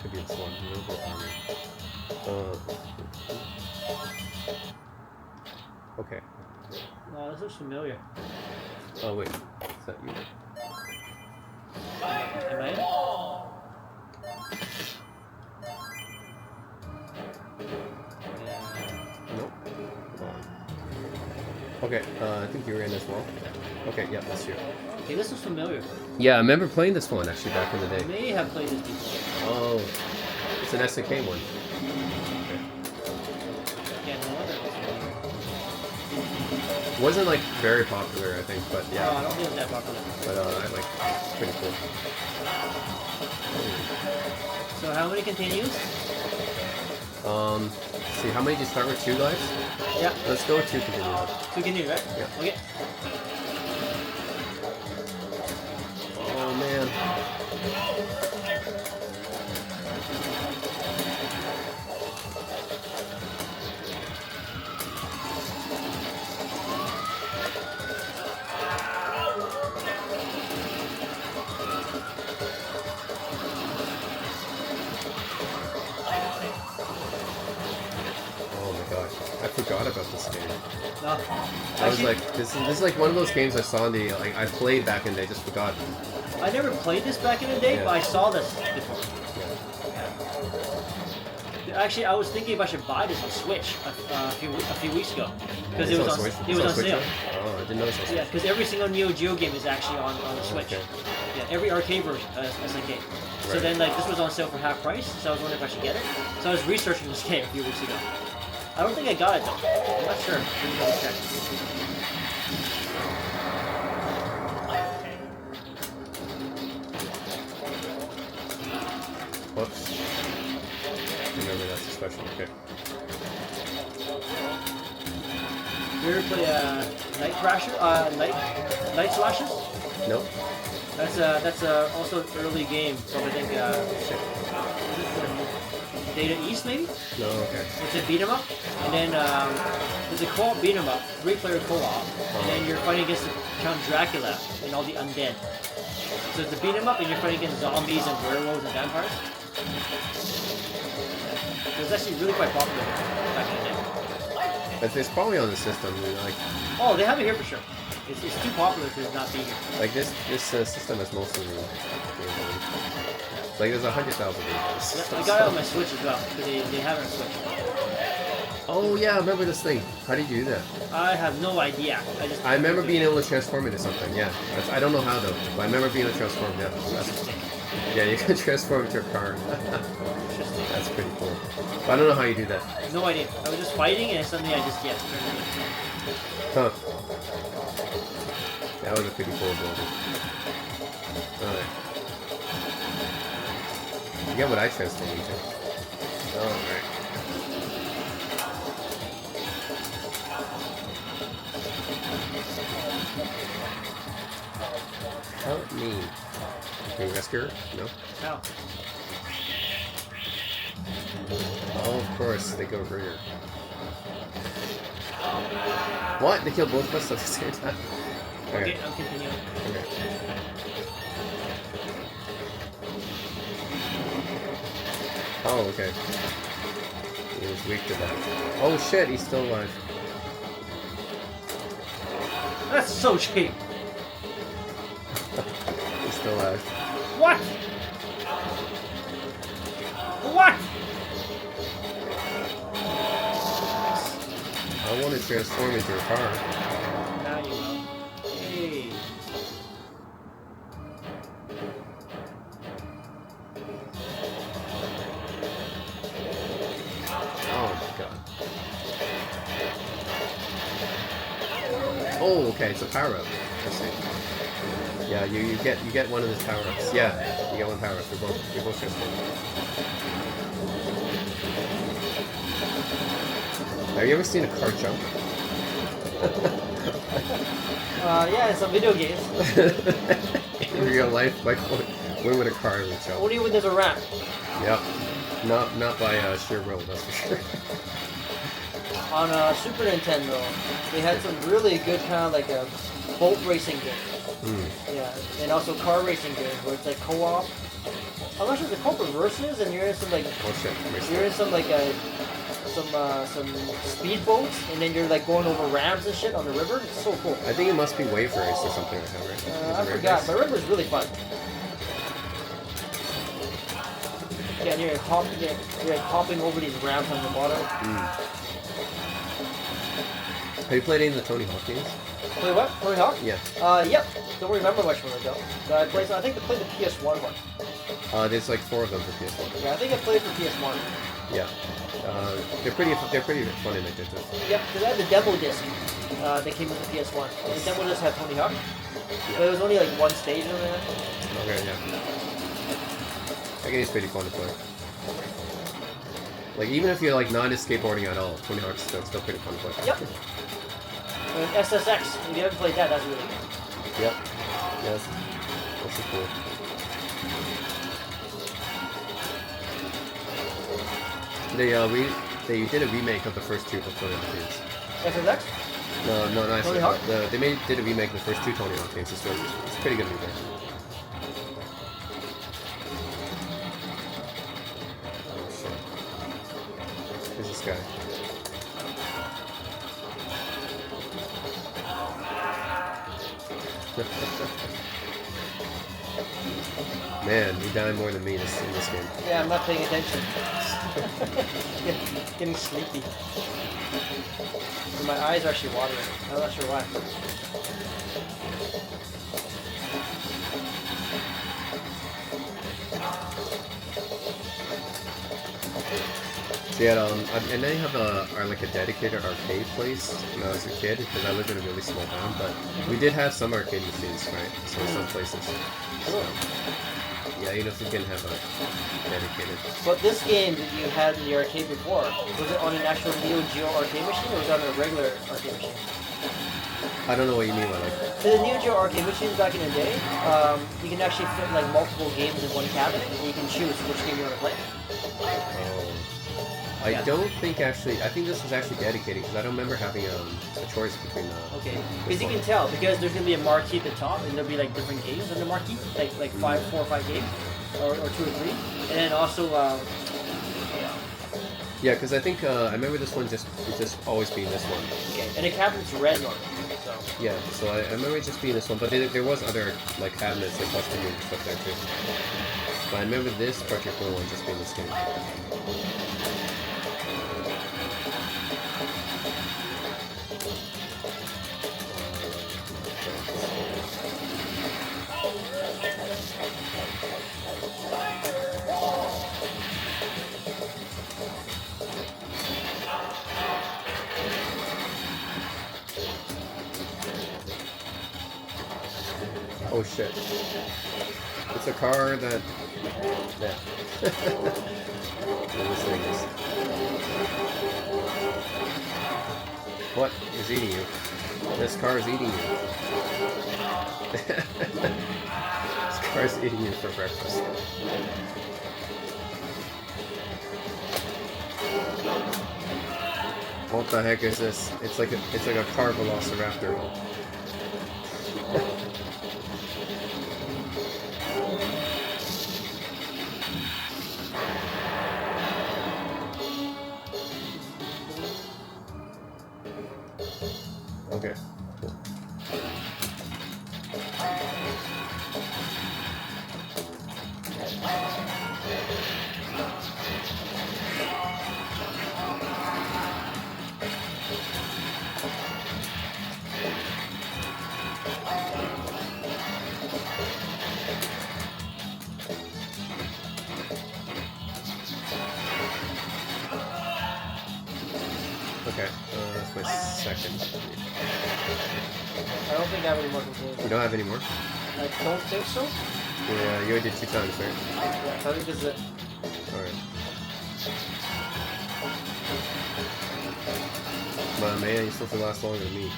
could be this one. Robo army. Okay. Oh, this looks familiar. Oh wait, is that you? Am I in? Nope. Okay, I think you're in as well. Okay, yeah, that's you. Okay, this looks familiar. Yeah, I remember playing this one actually back in the I day. may have played this before. Oh, it's an SNK one. Yeah, no wonder. Wasn't like very popular, I think, but yeah. No, I don't think it was that popular. But I like it's pretty cool. So how many continues? Let's see, how many did you start with? 2 lives? Yeah. Let's go with 2 continues. 2 continue, right? Yeah. Okay. Oh man. I forgot about this game. No. I was like, this is like one of those games I saw in the like I played back in the day, just forgot. I never played this back in the day, Yeah. but I saw this before. Yeah. Actually, I was thinking if I should buy this on Switch a few weeks ago because It's it was on Switch? it was on Switch sale. now? Oh, I didn't know it was on Switch. Yeah, because every single Neo Geo game is actually on the Switch. Okay. Yeah, every arcade version SNK. So Right. then like this was on sale for half price, so I was wondering if I should get it. So I was researching this game a few weeks ago. I don't think I got it though. I'm not sure. Let me double check. Whoops. Remember that's a special. Okay. You ever play Night Crasher? Night Slashes? Nope. That's also an early game from I think Data East maybe? No, okay. It's a beat 'em up, and then there's a co-op beat 'em up, 3-player co-op, and then you're fighting against Count Dracula and all the undead. So it's a beat 'em up, and you're fighting against zombies and werewolves and vampires. It was actually really quite popular back in the day. But it's probably on the system. You know, like Oh, they have it here for sure. It's too popular to not be here. like this system is mostly like there's 100,000 games. Yep, I got it on my Switch as well, because they have it on Switch. Oh yeah, I remember this thing. How do you do that? I have no idea. I remember being able to transform into something. Yeah, I don't know how though, but I remember being able to transform. Yeah, yeah, you can transform into a car. Interesting. That's pretty cool. But I don't know how you do that. No idea. I was just fighting, and suddenly I just Huh. That was a pretty cool ability. Alright. You get what I transform into. Alright. Help me. Can you rescue her? No? How? Oh, of course, they go over here. What? They kill both of us at the same time? Okay, I'm continuing. Okay. Oh, okay. He was weak to that. Oh shit, he's still alive. That's so cheap. He's still alive. What? What? I want to transform into a car. Now you will. Hey. Oh my god. Oh, okay, it's a power up. I see. Yeah, you get one of the power ups. Yeah, you get one power up. You're both transformed. Have you ever seen a car jump? Yeah, in some video games. In real life, like when would a car would jump? Only when there's a ramp. Yep. Not by sheer will, that's for sure. On Super Nintendo, they had some really good kind of like a boat racing game. Yeah, and also car racing games where it's like co-op. Unless the cult reverses and you're in some like Oh shit. you're in some like some speedboats and then you're like going over ramps and shit on the river. It's so cool. I think it must be wave race or something like that, right? Is I it wave forgot, race? but river's really fun. Yeah, and you're hopping over these ramps on the water. Have you played any of the Tony Hawk games? Play what? Tony Hawk? Yeah. Yep. Don't remember much from it though. But I played. I think I played the PS1 one. There's like 4 of them for PS1. Yeah, I think I played for PS1. Yeah. They're pretty fun and addictive. Yep, because I had the demo disc that came with the PS1. And the demo disc had Tony Hawk. But it was only like one stage in there. Okay, yeah. That game's pretty fun to play. Like even if you're like not into skateboarding at all, Tony Hawk's still pretty fun to play. Yep. And SSX. If you haven't played that, that's really good. Yep. Yes. That's so cool. They did a remake of the first 2 of Tony Hawk games. SSX? No, not Tony SSX. Hawk? Did a remake of the first 2 Tony Hawk games. It's a pretty good remake. Oh shit. Who's this guy? Man, you died more than me in this game. Yeah, I'm not paying attention. Getting sleepy. And my eyes are actually watering. I'm not sure why. So yeah, and they have like a dedicated arcade place when I was a kid because I lived in a really small town. But we did have some arcade machines, right? So some places. So, yeah, you know, if you can have a dedicated. But this game that you had in the arcade before, was it on an actual Neo Geo arcade machine or was it on a regular arcade machine? I don't know what you mean by like. So the Neo Geo arcade machines back in the day, you can actually fit like multiple games in one cabinet and you can choose which game you want to play. I don't think actually. I think this was actually dedicated because I don't remember having a choice between the. Okay, because you can tell because there's gonna be a marquee at the top and there'll be like different games on the marquee, like 4 or 5 games, or 2 or 3, and then also. Yeah, because I think I remember this one just always being this one. Okay, and the cabinet's red normally. So. Yeah, so I remember it just being this one, but there was other like cabinets like custom and stuff there too. But I remember this particular one just being this game. Oh shit. It's a car that... Yeah. What this thing is. What is eating you? This car is eating you. This car is eating you for breakfast. What the heck is this? It's like a car velociraptor. Okay, cool. Okay, that's my second. I don't think I have any more controls. You don't have any more? I don't think so. Yeah, you already did 2 times, right? Yeah, I think this is it. Alright. Come on, man, you're supposed to last longer than me.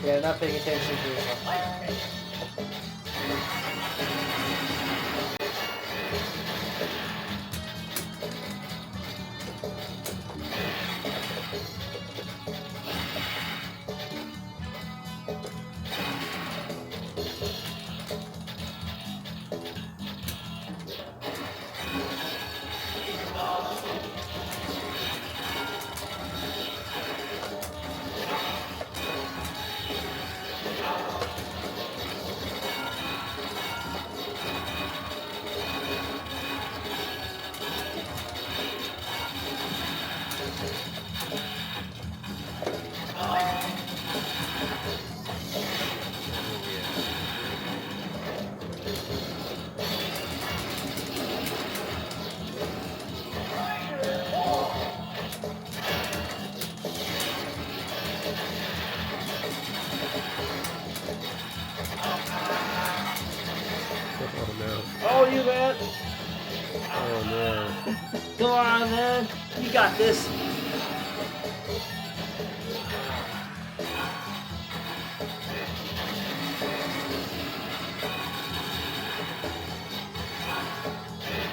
Yeah, not paying attention to it. Oh man. Come on, man. You got this.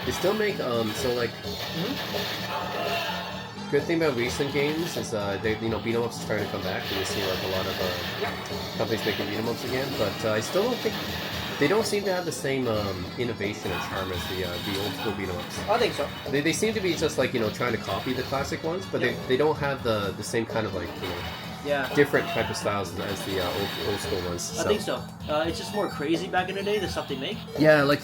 They still make so like good thing about recent games is they beat 'em ups are starting to come back and you see like a lot of companies making beat 'em ups again, but I still don't think they don't seem to have the same innovation and charm as the old school beat 'em ups. I think so. They seem to be just like trying to copy the classic ones, but they don't have the same kind of like different type of styles as the old school ones. I think so. It's just more crazy back in the day, the stuff they make. Yeah, like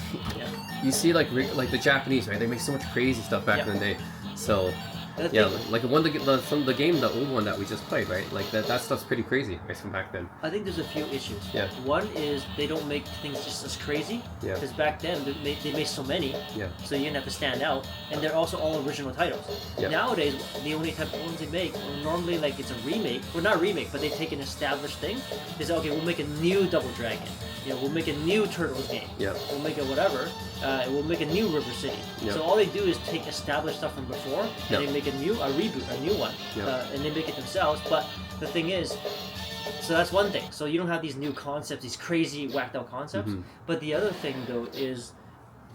you see like the Japanese, right? They make so much crazy stuff back in the day. So like the game, the old one that we just played, right? Like that stuff's pretty crazy, right, from back then. I think there's a few issues. Yeah. One is they don't make things just as crazy. Yeah. Because back then they made so many. Yeah. So you didn't have to stand out, and they're also all original titles. Yeah. Nowadays, the only type of ones they make are normally like it's a remake, or not remake, but they take an established thing. They say, okay, we'll make a new Double Dragon. We'll make a new Turtles game. Yeah. We'll make a whatever. We'll make a new River City. Yeah. So all they do is take established stuff from before, and they make a reboot, a new one, and they make it themselves. But the thing is, so that's one thing. So you don't have these new concepts, these crazy whacked out concepts. Mm-hmm. But the other thing though is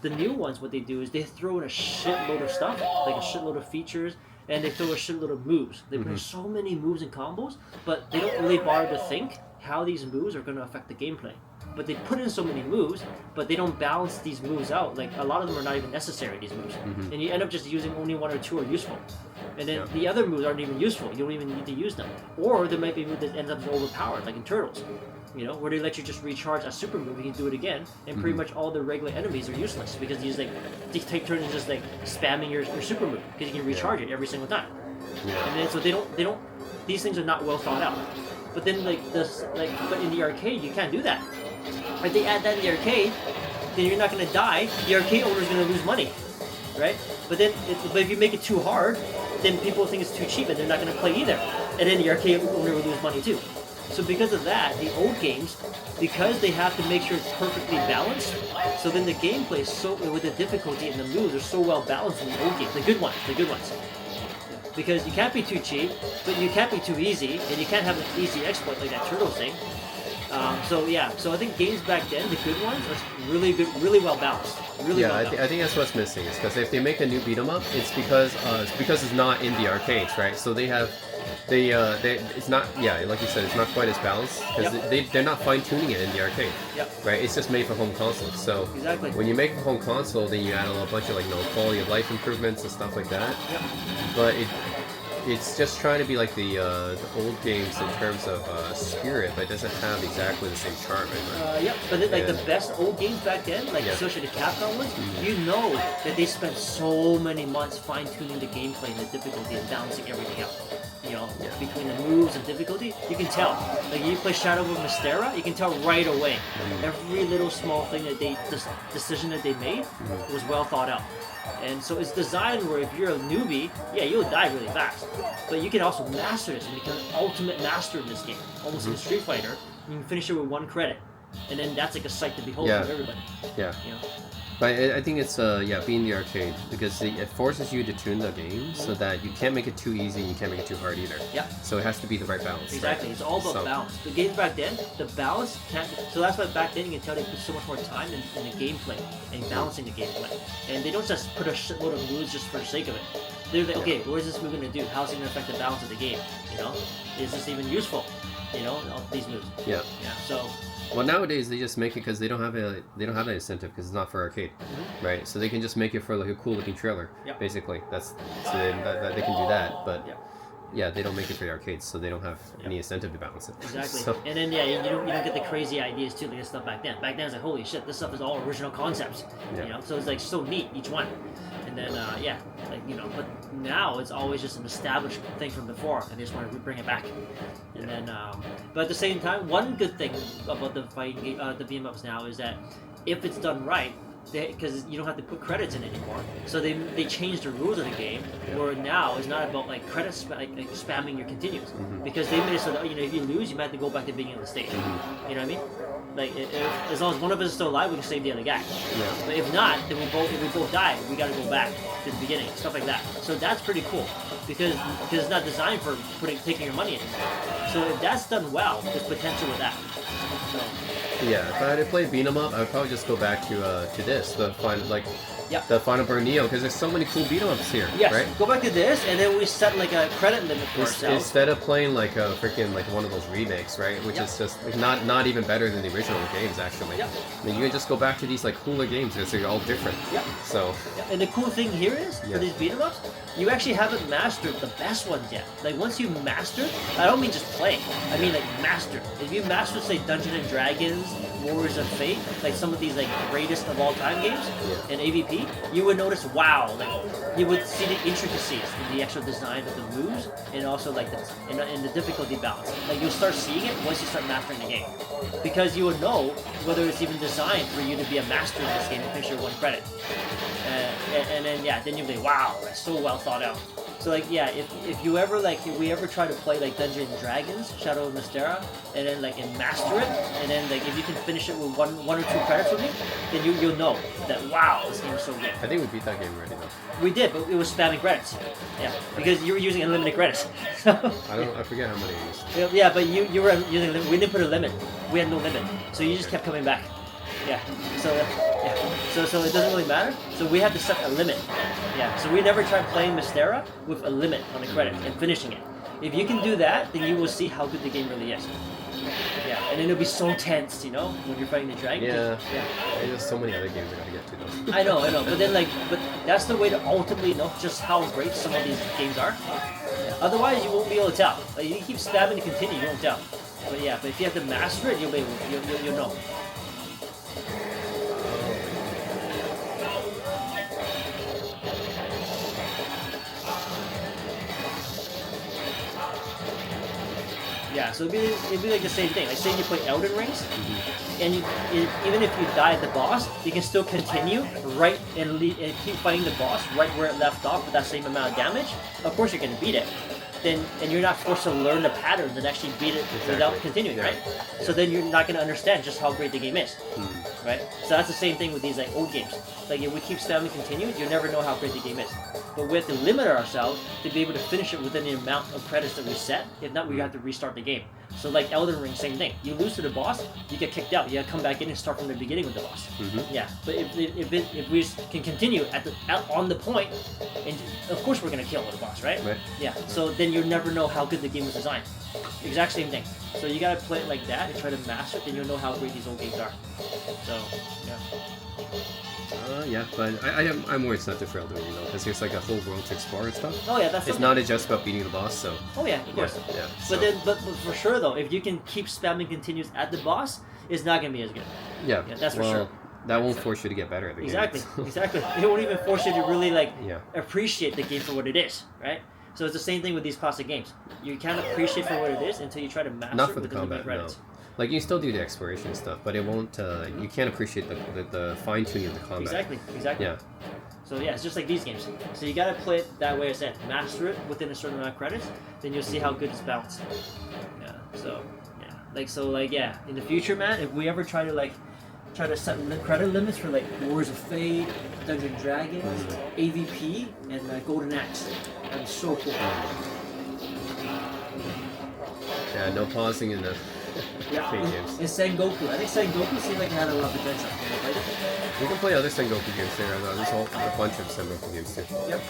the new ones. What they do is they throw in a shitload of stuff, like a shitload of features, and they throw a shitload of moves. They bring so many moves and combos, but they don't really bother to think how these moves are going to affect the gameplay. But they put in so many moves, but they don't balance these moves out. Like a lot of them are not even necessary, these moves. And you end up just using only one or two are useful. And then the other moves aren't even useful. You don't even need to use them. Or there might be a move that ends up overpowered, like in Turtles. Where they let you just recharge a super move, you can do it again, and pretty much all the regular enemies are useless because you just take turns just like spamming your super move because you can recharge it every single time. And then so they don't these things are not well thought out. But then but in the arcade you can't do that. If they add that in the arcade, then you're not going to die. The arcade owner's going to lose money, right? But if you make it too hard, then people think it's too cheap and they're not going to play either. And then the arcade owner will lose money too. So because of that, the old games, because they have to make sure it's perfectly balanced, so then the gameplay with the difficulty and the moves are so well balanced in the old games, the good ones. Because you can't be too cheap, but you can't be too easy, and you can't have an easy exploit like that Turtles thing. So I think games back then, the good ones, are really good, really well balanced. I think that's what's missing. Is because if they make a new beat 'em up, it's because it's not in the arcades, right? So it's not like you said, it's not quite as balanced because they're not fine tuning it in the arcade, right? It's just made for home consoles. So when you make a home console, then you add a bunch of quality of life improvements and stuff like that. But it's just trying to be like the old games in terms of spirit, but it doesn't have exactly the same charm. But the best old games back then, especially the Capcom ones, you know that they spent so many months fine-tuning the gameplay and the difficulty and balancing everything out. Between the moves and difficulty, you can tell. Like you play Shadow of Mystera, you can tell right away. Every little small thing decision that they made was well thought out. And so it's designed where if you're a newbie, you'll die really fast. But you can also master this and become an ultimate master in this game. Almost like a Street Fighter. You can finish it with 1 credit. And then that's like a sight to behold for everybody. Yeah. But I think it's being the arcade because it forces you to tune the game so that you can't make it too easy and you can't make it too hard either. So it has to be the right balance. Exactly. Right? It's all about balance. The games back then, the balance can't. So that's why back then you can tell they put so much more time in the gameplay and balancing the gameplay. And they don't just put a shitload of moves just for the sake of it. They're like, okay, what is this move going to do? How's it going to affect the balance of the game? Is this even useful? These moves. Yeah. So. Well, nowadays they just make it because they don't have an incentive because it's not for arcade, right? So they can just make it for like a cool looking trailer, basically. They can do that, but they don't make it for the arcades, so they don't have any incentive to balance it. Exactly. So, and then you don't get the crazy ideas too, like this stuff back then. Back then it's like, holy shit, this stuff is all original concepts. So it's like so neat each one. And then but now it's always just an established thing from before, and they just want to bring it back. And then, but at the same time, one good thing about the fighting, the beat 'em ups now is that if it's done right, because you don't have to put credits in anymore, so they changed the rules of the game where now it's not about like credits spamming your continues because they made it so that if you lose, you might have to go back to the beginning of the stage. You know what I mean? as long as one of us is still alive, we can save the other guy. Yeah. But if not, then if we both die, we gotta go back to the beginning, stuff like that. So that's pretty cool because it's not designed for taking your money anymore. So if that's done well, there's potential with that. So, Yeah, if I had to play beat 'em up, I would probably just go back to this, the Final Burn Neo, because there's so many cool beat 'em ups here, yes, right? go back to this, and then we set like a credit limit for ourselves. Instead of playing like a freaking like one of those remakes, right? Which Yep. is just like not even better than the original games actually. Yep. Then you can just go back to these like cooler games because they're all different. Yep. So Yeah, and the cool thing here is, Yeah. for these beat 'em ups, you actually haven't mastered the best ones yet. Like, once you master, I don't mean just play, I mean like master. If you master, say, Dungeons and Dragons, Warriors of Fate, like some of these like greatest of all time games, Yeah. in AVP, you would notice, wow, like, you would see the intricacies in the actual design of the moves, and also like in the difficulty balance. Like, you'll start seeing it once you start mastering the game. Because you would know whether it's even designed for you to be a master in this game and finish your one credit. And then yeah, then you'll be, wow, that's so well thought out. So like yeah, if you ever like if we ever try to play like Dungeons and Dragons, Shadow of Mystera, and then like and master it, and then like if you can finish it with one or two credits with me, then you'll know that, wow, this game is so good. I think we beat that game already though. We did, but it was spamming credits. Yeah, because you were using unlimited credits. I forget how many I used. Yeah, but you were using. We didn't put a limit. We had no limit, so you just kept coming back. Yeah. So yeah. So it doesn't really matter. So we had to set a limit. Yeah. So we never tried playing Mystera with a limit on the credit and finishing it. If you can do that, then you will see how good the game really is. Yeah. And then it'll be so tense, you know, when you're fighting the dragon. Yeah. Yeah. There's so many other games I gotta get to though. I know. But then but that's the way to ultimately know just how great some of these games are. Otherwise, you won't be able to tell. Like, you keep stabbing to continue, you won't tell. But yeah, but if you have to master it, you'll be able, you'll know. Yeah, so it'd be like the same thing. Like, say you play Elden Rings, and even if you die at the boss, you can still continue right and keep fighting the boss right where it left off with that same amount of damage. Of course, you're gonna beat it. And you're not forced to learn the patterns and actually beat it without continuing, right? So then you're not gonna understand just how great the game is, right? So that's the same thing with these like old games. Like, if we keep spamming continue, you never know how great the game is. But we have to limit ourselves to be able to finish it within the amount of credits that we set. If not, we have to restart the game. So like Elden Ring, same thing. You lose to the boss, you get kicked out. You gotta come back in and start from the beginning with the boss. Yeah, but if we can continue on the point, and of course we're gonna kill the boss, right? Yeah. So then you never know how good the game was designed. Exact same thing. So you gotta play it like that and try to master it, then you'll know how great these old games are. So yeah. Yeah, but I'm more excited for Elden Ring though, because there's like a whole world to explore and stuff. Oh yeah, that's It's not just about beating the boss, so. Oh yeah, of course. Yeah. But for sure though, if you can keep spamming continues at the boss, it's not gonna be as good. Yeah, that's for sure. That won't force you to get better at the Exactly, game. exactly. It won't even force you to really like Yeah. appreciate the game for what it is, right? So it's the same thing with these classic games. You can't appreciate for what it is until you try to master Not it for the within combat, no. credits. Like, you still do the exploration stuff, but it won't. You can't appreciate the fine tuning of the combat. Exactly. Yeah. So yeah, it's just like these games. So you gotta play it that way I said. Master it within a certain amount of credits, then you'll see how good it's balanced. Yeah. So yeah. In the future, man, if we ever try to set credit limits for like Wars of Fate, Dungeons and Dragons, AVP, and Golden Axe, that'd be so cool. Yeah, no pausing in the Fate games. And Sengoku. I think Sengoku seemed like it had a lot of potential. Have you played it? We can play other Sengoku games there. There's a bunch of Sengoku games too. Yep.